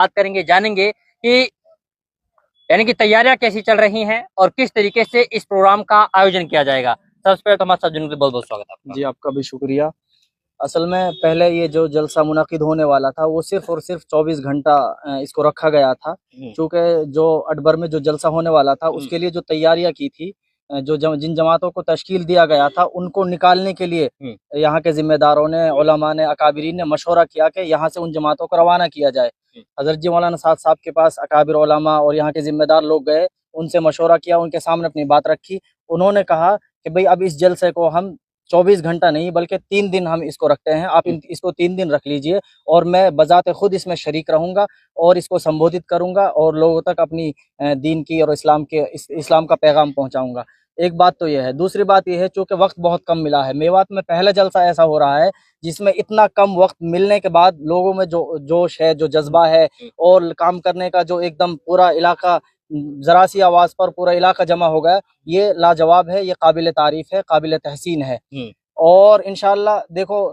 बात करेंगे, जानेंगे कि यानी कि तैयारियां कैसी चल रही हैं और किस तरीके से इस प्रोग्राम का आयोजन किया जाएगा। सबसे पहले तो हमारे साथ जुड़ने के लिए बहुत बहुत स्वागत है आपका। जी, आपका भी शुक्रिया। असल में पहले ये जो जलसा मुनाकिद होने वाला था वो सिर्फ और सिर्फ 24 घंटा इसको रखा गया था, क्योंकि जो अकबर में जो जलसा होने वाला था उसके लिए जो तैयारियां की थी, जिन जमातों को तश्कील दिया गया था उनको निकालने के लिए यहाँ के जिम्मेदारों ने, उलमा ने, अकाबिरीन ने मशवरा किया कि यहाँ से उन जमातों को रवाना किया जाए। हजरत जी मौलाना साद साहब के पास अकाबिर उलमा और यहाँ के जिम्मेदार लोग गए, उनसे मशवरा किया, उनके सामने अपनी बात रखी। उन्होंने कहा कि भाई अब इस जलसे को हम 24 घंटा नहीं बल्कि 3 दिन हम इसको रखते हैं, आप इसको 3 दिन रख लीजिए और मैं बजाते खुद इसमें शरीक रहूंगा और इसको संबोधित करूंगा और लोगों तक अपनी दीन की और इस्लाम का पैगाम पहुंचाऊंगा। एक बात तो यह है। दूसरी बात यह है, चूंकि वक्त बहुत कम मिला है, मेवात में पहला जलसा ऐसा हो रहा है जिसमें इतना कम वक्त मिलने के बाद लोगों में जो जोश है, जो जज्बा है और काम करने का जो एकदम पूरा इलाका, जरा सी आवाज पर पूरा इलाका जमा हो गया, ये लाजवाब है, ये काबिल तारीफ है, काबिल तहसीन है। और इंशाल्लाह देखो,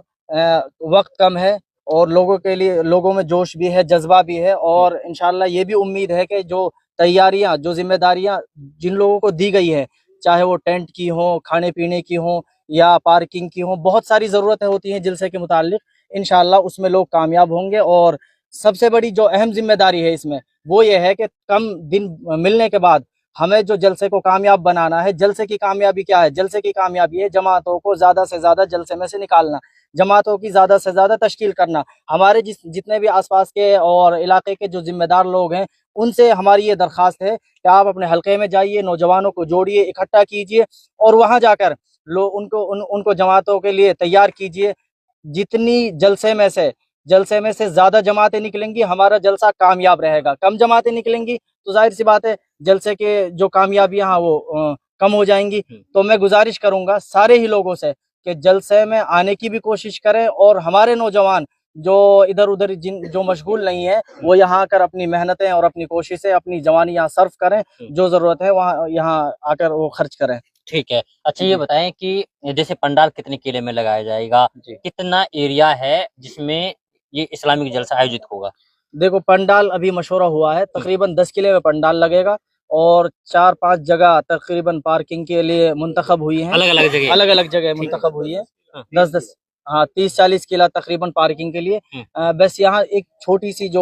वक्त कम है और लोगों के लिए, लोगों में जोश भी है, जज्बा भी है और इंशाल्लाह ये भी उम्मीद है कि जो तैयारियां, जो जिम्मेदारियां जिन लोगों को दी गई है, चाहे वो टेंट की हो, खाने पीने की हो या पार्किंग की हो, बहुत सारी ज़रूरतें होती हैं जलसे के मुतालिक। इंशाल्लाह उसमें लोग कामयाब होंगे। और सबसे बड़ी जो अहम जिम्मेदारी है इसमें वो ये है कि कम दिन मिलने के बाद हमें जो जलसे को कामयाब बनाना है। जलसे की कामयाबी क्या है? जलसे की कामयाबी है जमातों को ज़्यादा से ज़्यादा जलसे में से निकालना, जमातों की ज़्यादा से ज़्यादा तश्कील करना। हमारे जितने भी आसपास के और इलाके के जो जिम्मेदार लोग हैं, उनसे हमारी ये दरख्वास्त है कि आप अपने हल्के में जाइए, नौजवानों को जोड़िए, इकट्ठा कीजिए और वहाँ जाकर उनको जमातों के लिए तैयार कीजिए। जितनी जलसे में से ज्यादा जमातें निकलेंगी, हमारा जलसा कामयाब रहेगा। कम जमातें निकलेंगी तो जाहिर सी बात है जलसे के जो कामयाबियां हैं वो कम हो जाएंगी। तो मैं गुजारिश करूंगा सारे ही लोगों से कि जलसे में आने की भी कोशिश करें और हमारे नौजवान जो इधर उधर जो मशगूल नहीं है वो यहाँ आकर अपनी मेहनतें और अपनी कोशिशें, अपनी जवानी यहाँ सर्व करें, जो जरूरत है वहाँ यहाँ आकर वो खर्च करें। ठीक है। अच्छा ये बताएं कि जैसे पंडाल कितने किले में लगाया जाएगा, कितना एरिया है जिसमें ये इस्लामिक जलसा आयोजित होगा? देखो, पंडाल अभी मशवरा हुआ है, तकरीबन 10 किले में पंडाल लगेगा और 4-5 जगह तकरीबन पार्किंग के लिए मुंतखब हुई है, अलग अलग जगह मुंतखब हुई है। 10-10 हाँ 30-40 किला तकरीबन पार्किंग के लिए। बस यहाँ एक छोटी सी जो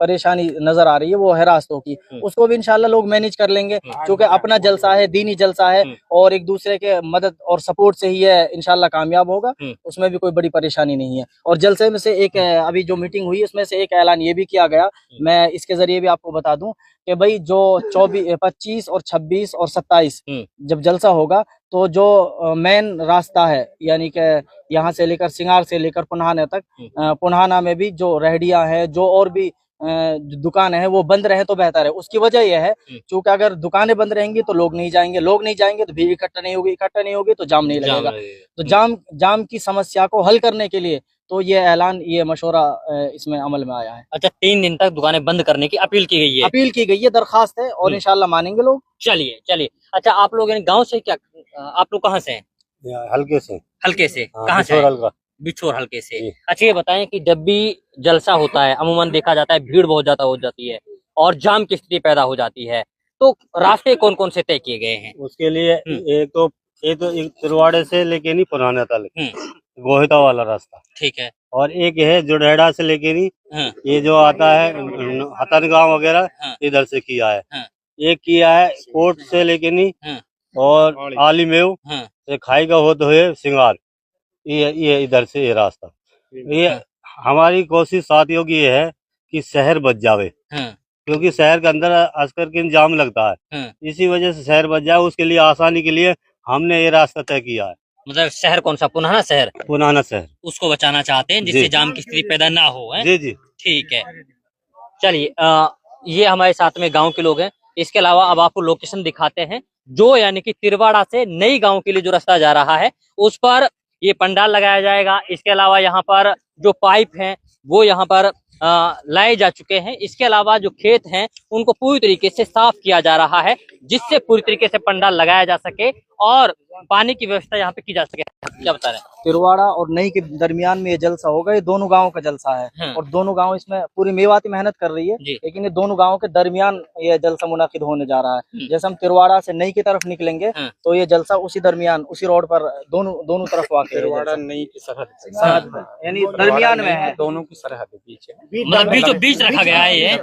परेशानी नजर आ रही है वो है रास्तों की, उसको भी इंशाल्लाह लोग मैनेज कर लेंगे, क्योंकि अपना जलसा है, दीनी जलसा है और एक दूसरे के मदद और सपोर्ट से ही है इंशाल्लाह कामयाब होगा। उसमें भी कोई बड़ी परेशानी नहीं है। और जलसे में से एक अभी जो मीटिंग हुई उसमें से एक ऐलान ये भी किया गया, मैं इसके जरिए भी आपको बता दूं कि भाई जो 25 और 26 और 27 जब जलसा होगा तो जो मेन रास्ता है, यानी कि यहाँ से लेकर सिंगार से लेकर पुन्हाना तक, पुन्हाना में भी जो रेहड़ियां हैं, जो और भी दुकानें हैं, वो बंद रहे तो बेहतर है। उसकी वजह यह है क्योंकि अगर दुकानें बंद रहेंगी तो लोग नहीं जाएंगे, लोग नहीं जाएंगे तो भीड़ इकट्ठा नहीं होगी तो जाम नहीं लगेगा। तो जाम की समस्या को हल करने के लिए तो ये ऐलान, ये मशवरा इसमें अमल में आया है। अच्छा, 3 दिन तक दुकानें बंद करने की अपील की गई है, दरखास्त है और इंशाल्लाह मानेंगे लोग। चलिए। अच्छा, आप लोग गाँव से क्या, आप लोग कहाँ से हैं? हल्के से कहाँ से? बिछोर हल्के से। अच्छा ये बताएं कि जब भी जलसा होता है अमूमन देखा जाता है भीड़ बहुत ज्यादा हो जाती है और जाम की स्थिति पैदा हो जाती है, तो रास्ते कौन कौन से तय किए गए हैं? उसके लिए एक तो तिरवाड़े से लेके नहीं पुराना तक गोहिता वाला रास्ता, ठीक है, और एक है जुड़ेड़ा से लेके नहीं ये जो आता है हतनगांव वगैरह इधर से किया है। एक किया है कोट से लेके नहीं और आलिमेव से खाई का होते हुए सिंगार, ये इधर से ये रास्ता। ये हमारी कोशिश साथियों की ये है कि शहर बच जावे, क्योंकि शहर के अंदर अस्कर के जाम लगता है, इसी वजह से शहर बच जाए, उसके लिए आसानी के लिए हमने ये रास्ता तय किया है। मतलब शहर कौन सा? पुराना शहर उसको बचाना चाहते हैं जिससे जाम की स्थिति पैदा ना हो, है? जी ठीक है। चलिए, ये हमारे साथ में गांव के लोग हैं। इसके अलावा अब आपको लोकेशन दिखाते हैं, जो यानी कि तिरवाड़ा से नई गांव के लिए जो रास्ता जा रहा है उस पर ये पंडाल लगाया जाएगा। इसके अलावा यहाँ पर जो पाइप हैं वो यहाँ पर लाए जा चुके हैं। इसके अलावा जो खेत हैं उनको पूरी तरीके से साफ किया जा रहा है, जिससे पूरी तरीके से पंडाल लगाया जा सके और पानी की व्यवस्था यहाँ पे की जा सके। क्या बता रहे हैं? तिरवाड़ा और नई के दरमियान में ये जलसा होगा। ये दोनों गांवों का जलसा है और दोनों गांव इसमें पूरी मेवाती मेहनत कर रही है, लेकिन ये दोनों गांवों के दरमियान ये जलसा मुनाकिद होने जा रहा है। जैसे हम तिरवाड़ा से नई की तरफ निकलेंगे तो ये जलसा उसी दरमियान उसी रोड पर दोनों तरफ वाक़ है। तिरवाड़ा नई की सरहद यानी दरमियान में है, दोनों की सरहद बीच है, मतलब बीचों बीच रखा गया है ये।